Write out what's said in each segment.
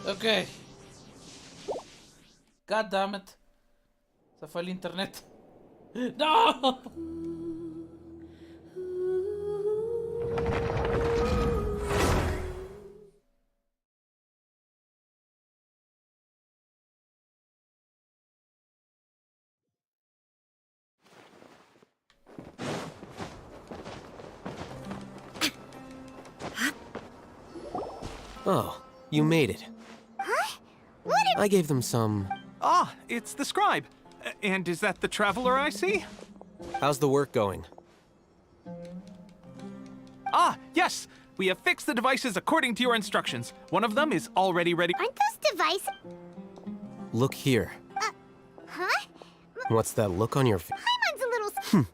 Ok. God damn it. Se fue el internet. ¡No! Oh, you made it. Huh? What I gave them some... Ah, it's the scribe. And is that the traveler I see? How's the work going? Ah, yes! We have fixed the devices according to your instructions. One of them is already ready. Aren't those devices? Look here. Huh? What's that look on your face? Paimon's a little...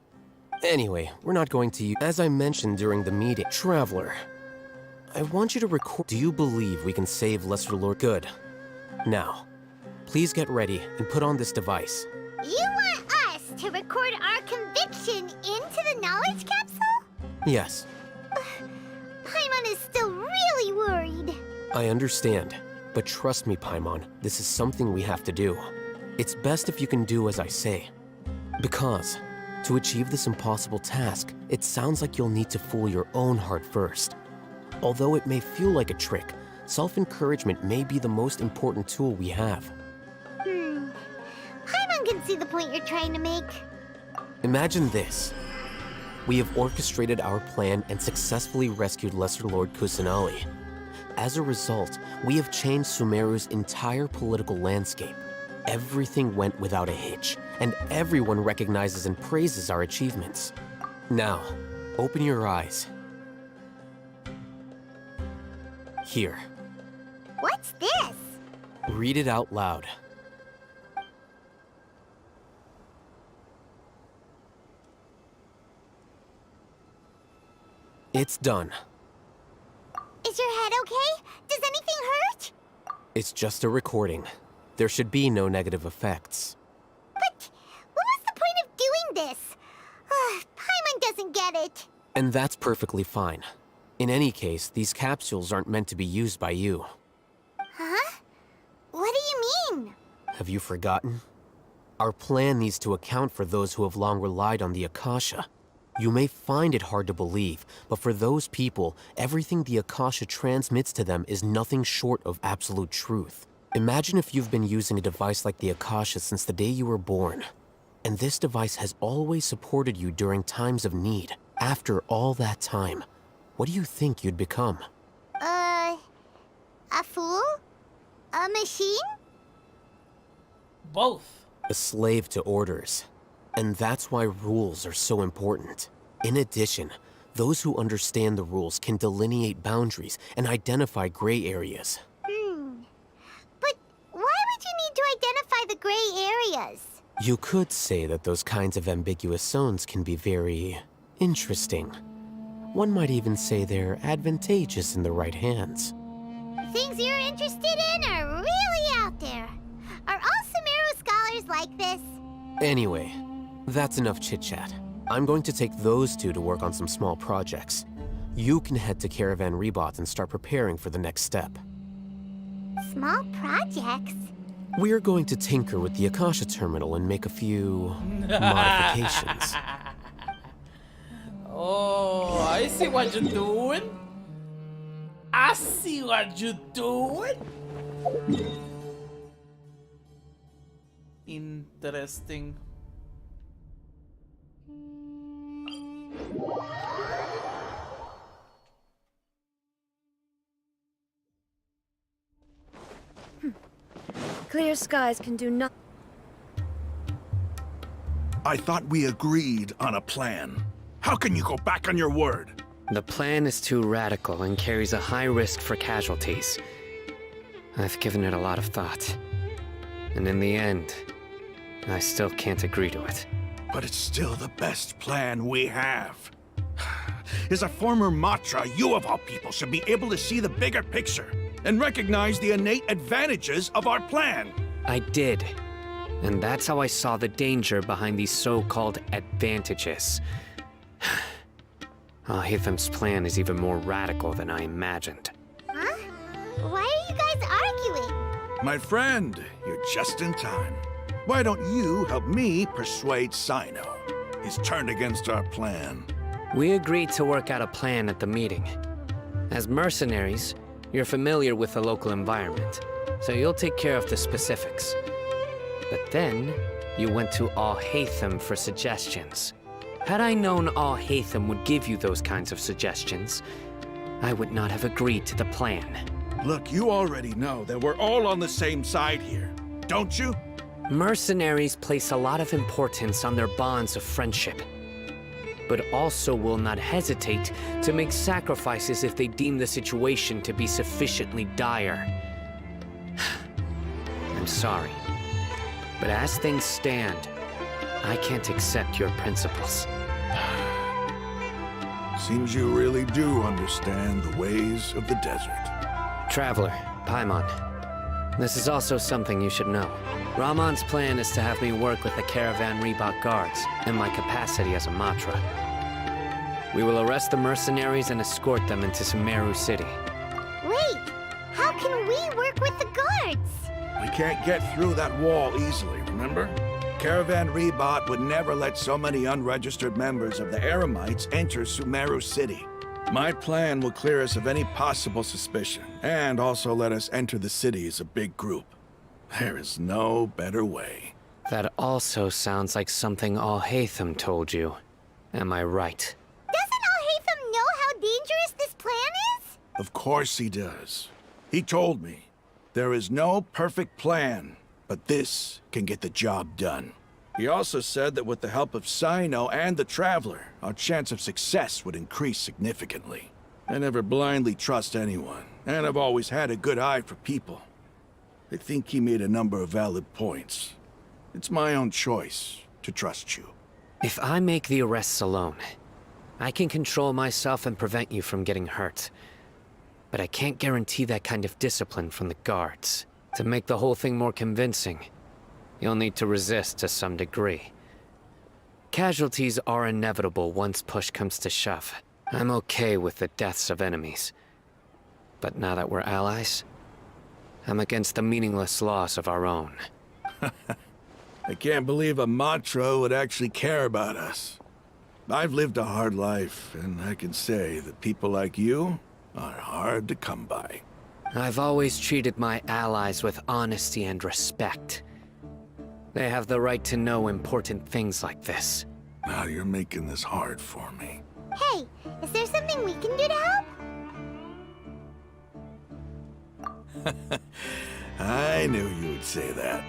Anyway, we're not going to use... As I mentioned during the meeting, Traveler, I want you to record... Do you believe we can save Lesser Lord? Good. Now, please get ready and put on this device. You want us to record our conviction into the knowledge capsule? Yes, Paimon is still really worried. I understand. But trust me, Paimon, this is something we have to do. It's best if you can do as I say. Because, to achieve this impossible task, it sounds like you'll need to fool your own heart first. Although it may feel like a trick, self-encouragement may be the most important tool we have. Paimon can see the point you're trying to make. Imagine this. We have orchestrated our plan and successfully rescued Lesser Lord Kusanali. As a result, we have changed Sumeru's entire political landscape. Everything went without a hitch, and everyone recognizes and praises our achievements. Now, open your eyes. Here. What's this? Read it out loud. It's done. Is your head okay? Does anything hurt? It's just a recording. There should be no negative effects. But what was the point of doing this? Paimon doesn't get it. And that's perfectly fine. In any case, these capsules aren't meant to be used by you. Huh? What do you mean? Have you forgotten? Our plan needs to account for those who have long relied on the Akasha. You may find it hard to believe, but for those people, everything the Akasha transmits to them is nothing short of absolute truth. Imagine if you've been using a device like the Akasha since the day you were born. And this device has always supported you during times of need. After all that time, what do you think you'd become? A fool? A machine? Both. A slave to orders. And that's why rules are so important. In addition, those who understand the rules can delineate boundaries and identify gray areas. But why would you need to identify the gray areas? You could say that those kinds of ambiguous zones can be very interesting. One might even say they're advantageous in the right hands. Things you're interested in are really out there. Are all Sumeru scholars like this? Anyway, that's enough chit-chat. I'm going to take those two to work on some small projects. You can head to Caravan Rebot and start preparing for the next step. Small projects? We're going to tinker with the Akasha terminal and make a few modifications. Oh, I see what you're doing. I see what you're doing. Interesting. Clear skies can do nothing. I thought we agreed on a plan. How can you go back on your word? The plan is too radical and carries a high risk for casualties. I've given it a lot of thought. And in the end, I still can't agree to it. But it's still the best plan we have. As a former Matra, you of all people should be able to see the bigger picture and recognize the innate advantages of our plan. I did. And that's how I saw the danger behind these so-called advantages. Ahithem's plan is even more radical than I imagined. Huh? Why are you guys arguing? My friend, you're just in time. Why don't you help me persuade Sino? He's turned against our plan. We agreed to work out a plan at the meeting. As mercenaries, you're familiar with the local environment, so you'll take care of the specifics. But then, you went to Al-Haytham for suggestions. Had I known Al-Haytham would give you those kinds of suggestions, I would not have agreed to the plan. Look, you already know that we're all on the same side here, don't you? Mercenaries place a lot of importance on their bonds of friendship, but also will not hesitate to make sacrifices if they deem the situation to be sufficiently dire. I'm sorry, but as things stand, I can't accept your principles. Seems you really do understand the ways of the desert. Traveler, Paimon, this is also something you should know. Rahman's plan is to have me work with the Caravan Reebok guards in my capacity as a Matra. We will arrest the mercenaries and escort them into Sumeru City. Wait, how can we work with the guards? We can't get through that wall easily, remember? Caravan Reebok would never let so many unregistered members of the Eremites enter Sumeru City. My plan will clear us of any possible suspicion, and also let us enter the city as a big group. There is no better way. That also sounds like something Al-Haytham told you. Am I right? Doesn't Al-Haytham know how dangerous this plan is? Of course he does. He told me, there is no perfect plan, but this can get the job done. He also said that with the help of Sino and the Traveler, our chance of success would increase significantly. I never blindly trust anyone, and I've always had a good eye for people. I think he made a number of valid points. It's my own choice to trust you. If I make the arrests alone, I can control myself and prevent you from getting hurt. But I can't guarantee that kind of discipline from the guards. To make the whole thing more convincing, you'll need to resist to some degree. Casualties are inevitable once push comes to shove. I'm okay with the deaths of enemies. But now that we're allies, I'm against the meaningless loss of our own. I can't believe a Matra would actually care about us. I've lived a hard life, and I can say that people like you are hard to come by. I've always treated my allies with honesty and respect. They have the right to know important things like this. Now you're making this hard for me. Hey, is there something we can do to help? I knew you would say that.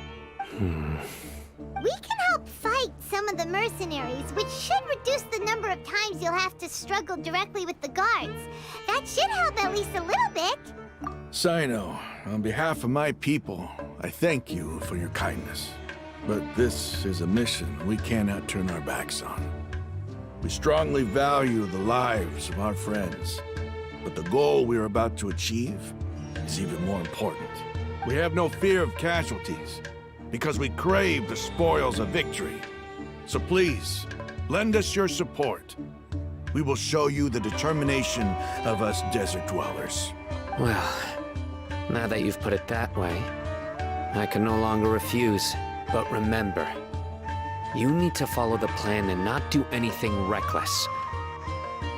We can help fight some of the mercenaries, which should reduce the number of times you'll have to struggle directly with the guards. That should help at least a little bit. Sino, on behalf of my people, I thank you for your kindness. But this is a mission we cannot turn our backs on. We strongly value the lives of our friends, but the goal we are about to achieve is even more important. We have no fear of casualties, because we crave the spoils of victory. So please, lend us your support. We will show you the determination of us desert dwellers. Well, now that you've put it that way, I can no longer refuse. But remember, you need to follow the plan and not do anything reckless.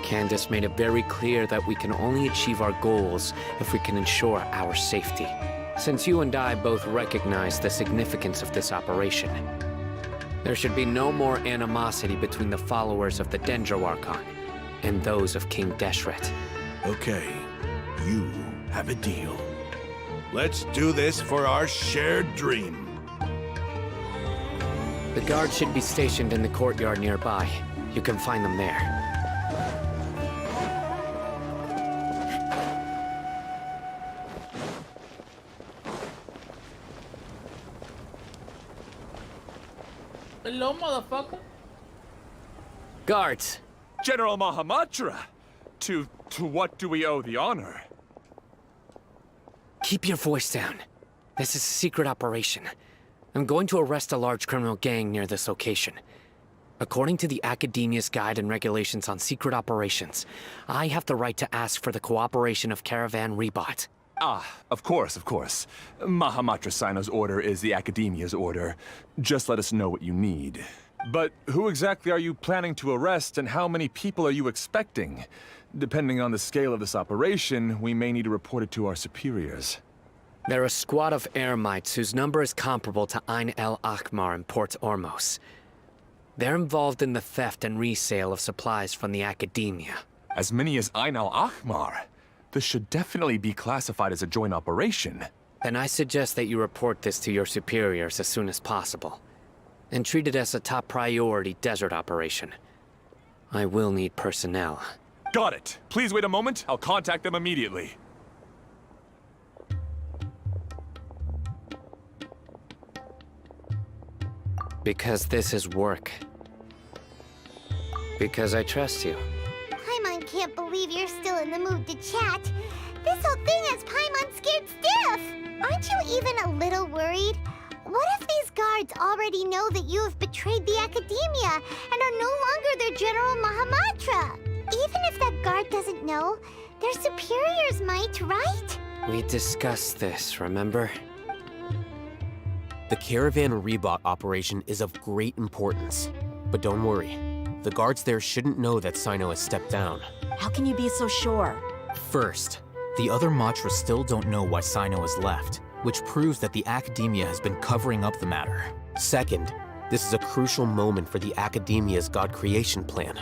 Candace made it very clear that we can only achieve our goals if we can ensure our safety. Since you and I both recognize the significance of this operation, there should be no more animosity between the followers of the Dendro Archon and those of King Deshret. Okay, you have a deal. Let's do this for our shared dream. The guards should be stationed in the courtyard nearby. You can find them there. Hello, motherfucker. Guards! General Mahamatra! To what do we owe the honor? Keep your voice down. This is a secret operation. I'm going to arrest a large criminal gang near this location. According to the Academia's Guide and Regulations on Secret Operations, I have the right to ask for the cooperation of Caravan Reebok. Of course, of course. Mahamatra Sino's order is the Academia's order. Just let us know what you need. But who exactly are you planning to arrest, and how many people are you expecting? Depending on the scale of this operation, we may need to report it to our superiors. They're a squad of Eremites whose number is comparable to Ain el Akmar in Port Ormos. They're involved in the theft and resale of supplies from the Academia. As many as Ain al-Ahmar? This should definitely be classified as a joint operation. Then I suggest that you report this to your superiors as soon as possible, and treat it as a top priority desert operation. I will need personnel. Got it. Please wait a moment. I'll contact them immediately. Because this is work. Because I trust you. Paimon can't believe you're still in the mood to chat. This whole thing has Paimon scared stiff. Aren't you even a little worried? What if these guards already know that you have betrayed the Academia and are no longer their General Mahamatra? Even if that guard doesn't know, their superiors might, right? We discussed this, remember? The Caravan Rebot operation is of great importance. But don't worry, the guards there shouldn't know that Sino has stepped down. How can you be so sure? First, the other Matras still don't know why Sino has left, which proves that the Academia has been covering up the matter. Second, this is a crucial moment for the Academia's God creation plan.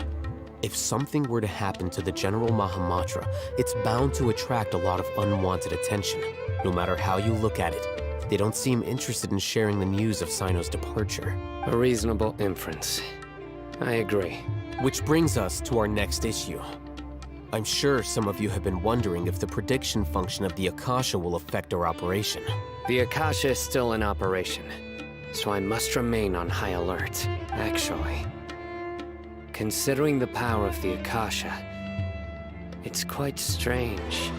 If something were to happen to the General Mahamatra, it's bound to attract a lot of unwanted attention. No matter how you look at it, they don't seem interested in sharing the news of Sino's departure. A reasonable inference. I agree. Which brings us to our next issue. I'm sure some of you have been wondering if the prediction function of the Akasha will affect our operation. The Akasha is still in operation, so I must remain on high alert. Actually, considering the power of the Akasha, it's quite strange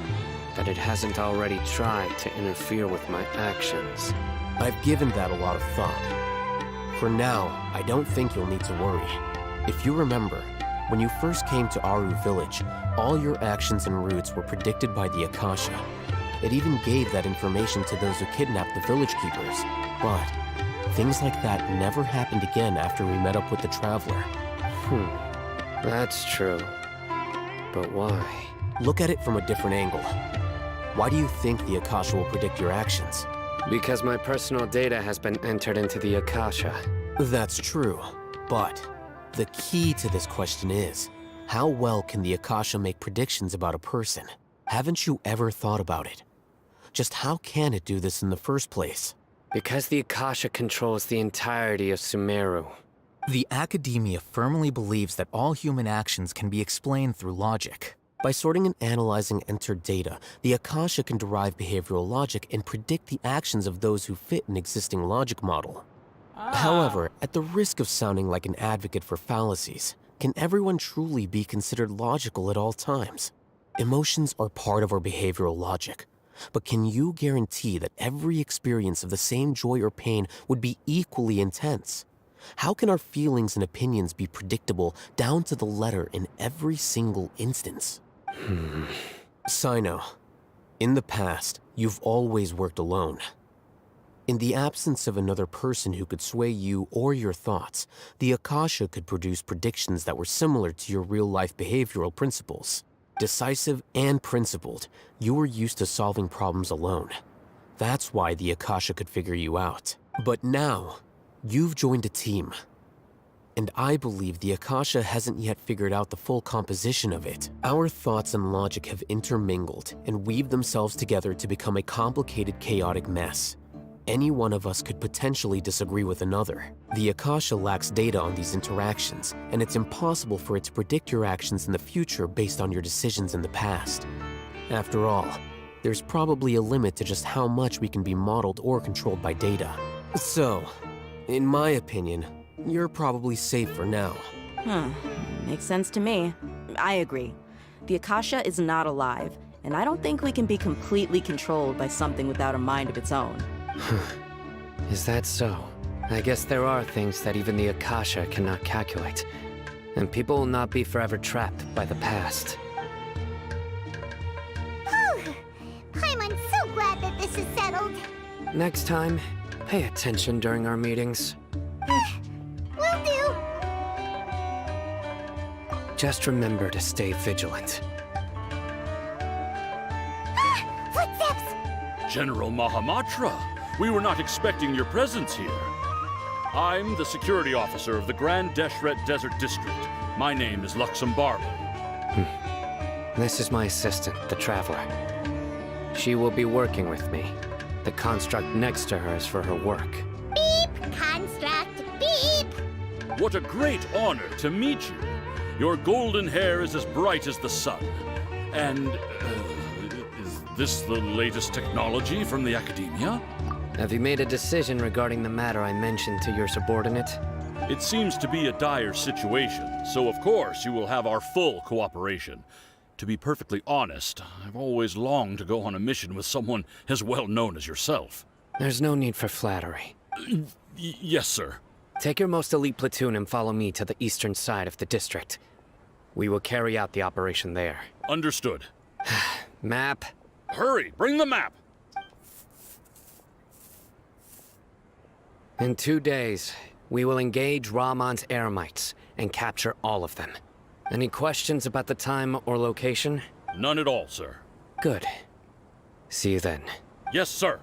that it hasn't already tried to interfere with my actions. I've given that a lot of thought. For now, I don't think you'll need to worry. If you remember, when you first came to Aru Village, all your actions and routes were predicted by the Akasha. It even gave that information to those who kidnapped the village keepers. But things like that never happened again after we met up with the Traveler. That's true. But why? Look at it from a different angle. Why do you think the Akasha will predict your actions? Because my personal data has been entered into the Akasha. That's true, but the key to this question is, how well can the Akasha make predictions about a person? Haven't you ever thought about it? Just how can it do this in the first place? Because the Akasha controls the entirety of Sumeru. The Academia firmly believes that all human actions can be explained through logic. By sorting and analyzing entered data, the Akasha can derive behavioral logic and predict the actions of those who fit an existing logic model. However, at the risk of sounding like an advocate for fallacies, can everyone truly be considered logical at all times? Emotions are part of our behavioral logic, but can you guarantee that every experience of the same joy or pain would be equally intense? How can our feelings and opinions be predictable down to the letter in every single instance? Sino, in the past, you've always worked alone. In the absence of another person who could sway you or your thoughts, the Akasha could produce predictions that were similar to your real-life behavioral principles. Decisive and principled, you were used to solving problems alone. That's why the Akasha could figure you out. But now, you've joined a team. And I believe the Akasha hasn't yet figured out the full composition of it. Our thoughts and logic have intermingled and weaved themselves together to become a complicated, chaotic mess. Any one of us could potentially disagree with another. The Akasha lacks data on these interactions, and it's impossible for it to predict your actions in the future based on your decisions in the past. After all, there's probably a limit to just how much we can be modeled or controlled by data. So, in my opinion, you're probably safe for now. Makes sense to me. I agree. The Akasha is not alive, and I don't think we can be completely controlled by something without a mind of its own. Is that so? I guess there are things that even the Akasha cannot calculate, and people will not be forever trapped by the past. Whew! Paimon's world. Next time, pay attention during our meetings. Will do. Just remember to stay vigilant. Footsteps! General Mahamatra, we were not expecting your presence here. I'm the security officer of the Grand Deshret Desert District. My name is Luxembourg. This is my assistant, the Traveler. She will be working with me. The construct next to her is for her work. Beep! Construct, beep! What a great honor to meet you. Your golden hair is as bright as the sun. And, is this the latest technology from the Academia? Have you made a decision regarding the matter I mentioned to your subordinate? It seems to be a dire situation, so of course you will have our full cooperation. To be perfectly honest, I've always longed to go on a mission with someone as well known as yourself. There's no need for flattery. Yes, sir. Take your most elite platoon and follow me to the eastern side of the district. We will carry out the operation there. Understood. Map? Hurry, bring the map! In 2 days, we will engage Rahman's Eremites and capture all of them. Any questions about the time or location? None at all, sir. Good. See you then. Yes, sir.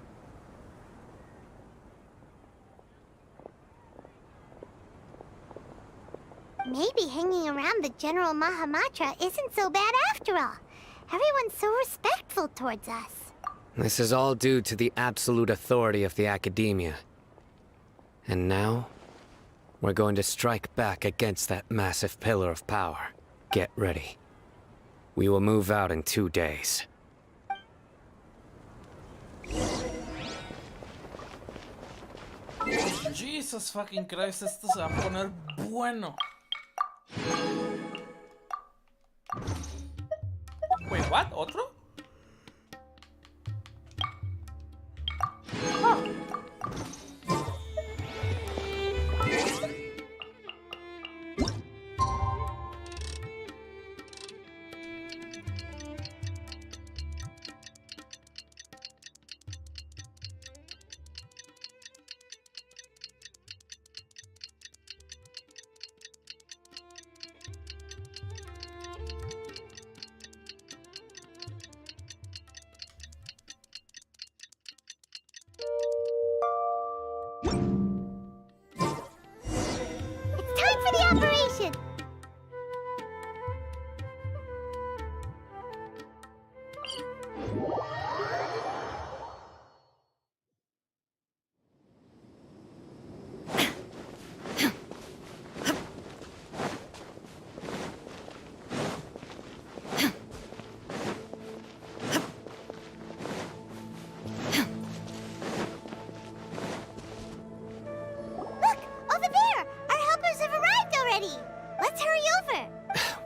Maybe hanging around the General Mahamatra isn't so bad after all. Everyone's so respectful towards us. This is all due to the absolute authority of the Academia. And now, we're going to strike back against that massive pillar of power. Get ready. We will move out in 2 days. Jesus fucking Christ, esto se va a poner bueno. Wait, what? ¿Otro? Ah. Operation!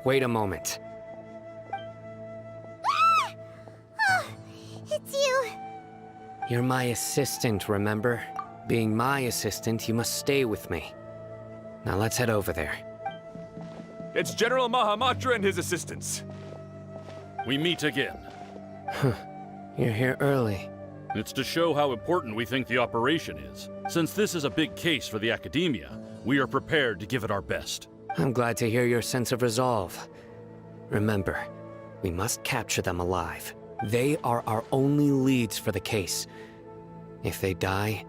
Wait a moment. Ah! Oh, it's you. You're my assistant, remember? Being my assistant, you must stay with me. Now let's head over there. It's General Mahamatra and his assistants. We meet again. You're here early. It's to show how important we think the operation is. Since this is a big case for the Academia, we are prepared to give it our best. I'm glad to hear your sense of resolve. Remember, we must capture them alive. They are our only leads for the case. If they die,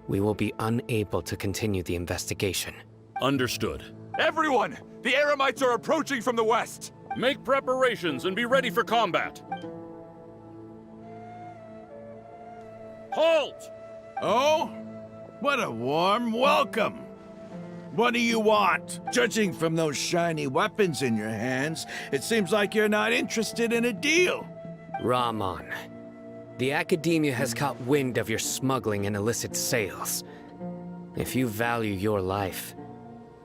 we will be unable to continue the investigation. Understood. Everyone! The Eremites are approaching from the west! Make preparations and be ready for combat. Halt! Oh? What a warm welcome! What do you want? Judging from those shiny weapons in your hands, it seems like you're not interested in a deal. Rahman, the Academia has caught wind of your smuggling and illicit sales. If you value your life,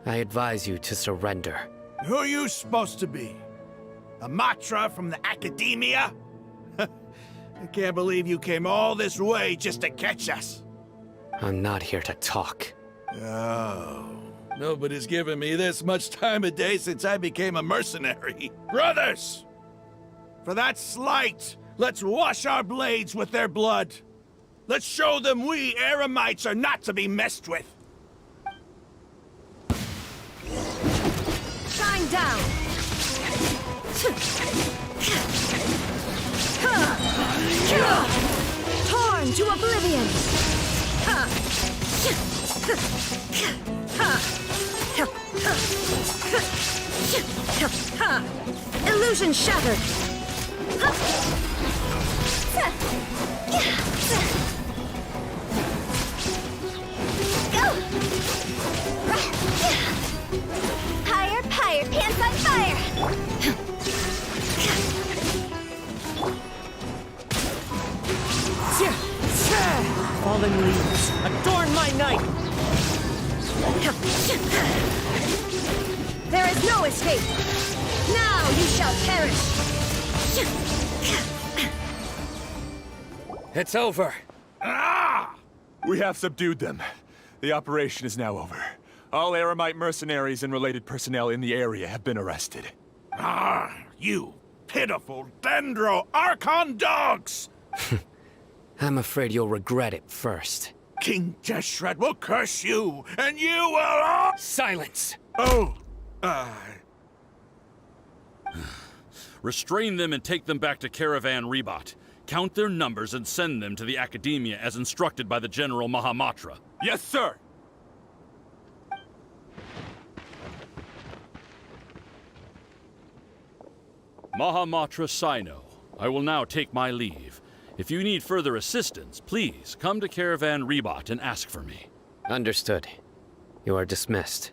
I advise you to surrender. Who are you supposed to be? A Matra from the Academia? I can't believe you came all this way just to catch us. I'm not here to talk. Oh. Nobody's given me this much time of day since I became a mercenary. Brothers! For that slight, let's wash our blades with their blood. Let's show them we Eremites are not to be messed with. Shine down! Torn to oblivion! Illusion shattered! Pyre, pyre, pants on fire! Fallen leaves, adorn my night! There is no escape! Now you shall perish! It's over. Ah! We have subdued them. The operation is now over. All Eremite mercenaries and related personnel in the area have been arrested. Ah, you pitiful Dendro Archon dogs! I'm afraid you'll regret it first. King Jeshret will curse you, and you will all— Silence! Oh, Restrain them and take them back to Caravan Rebot. Count their numbers and send them to the Academia as instructed by the General Mahamatra. Yes, sir! Mahamatra Sino, I will now take my leave. If you need further assistance, please come to Caravan Rebot and ask for me. Understood. You are dismissed.